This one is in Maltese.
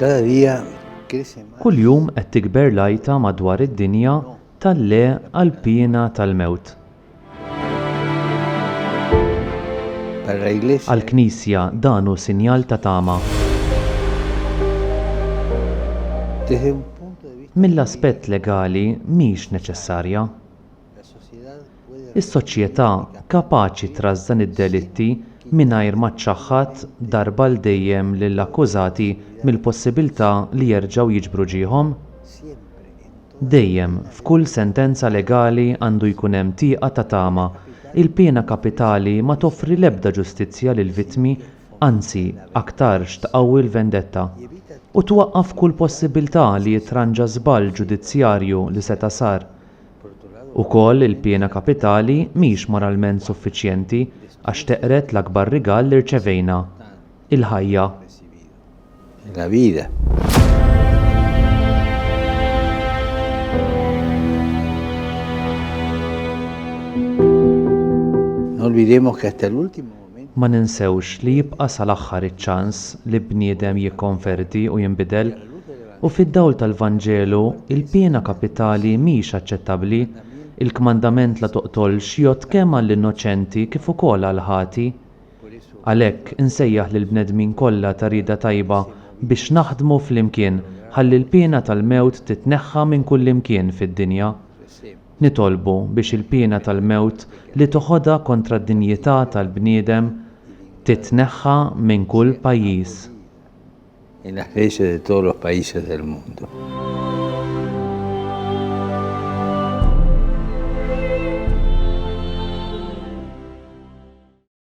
Cada día crece más. Kuljum qed tikber lajta madwar id-dinja tal-le għall-pjena tal-mewt. Para la iglesia Għall-Knisja dan hu sinjal ta' tama. desde un punto de vista Mill-aspett legali mhix neċessarja. la sociedad puede Is-soċjetà kapaċi trażżan id-delitti mingħajr ma tċaħħad darba l dejjem lill-akkużati mill-possibilità li jerġgħu jiġbru ġieħhom. siempre en Dejjem f'kull sentenza legali għandu jkun hemm tieqa ta' tama. Il-pjena kapitali ma toffri l-ebda ġustizzja lill-vittmi, anzi aktar x'tqawwi l-vendetta. U twaqqaf kull possibilità li jitranġa żball ġudizzjarju li seta' sar. Ukoll il-pjena kapitali mhix moralment suffiċjenti għax teqret l-akbar rigal li rċevejna, il-ħajja. la vida. No olvidemos que hasta el último momento Ma ninsewx li jibqa' sal-aħħar iċ-ċans li bniedem jikkonverti u jinbidel, u fid-dawl tal-Vanġelu il-pjena kapitali mhix aċċettabbli, il-kmandament la toqtolx jgħod kemm għall-innoċenti kif ukoll għall-ħati. Għalhekk insejjaħ lill-bnedmin kollha ta' rieda tajba biex naħdmu flimkien ħalli l-pjena tal-mewt titneħħa minn kull imkien fid-dinja. Nitolbu biex il-pjena tal-mewt li toħodha kontra d-dinjità tal-bniedem titneħħa minn kull pajjiż. en las leyes de todos los países del mundo.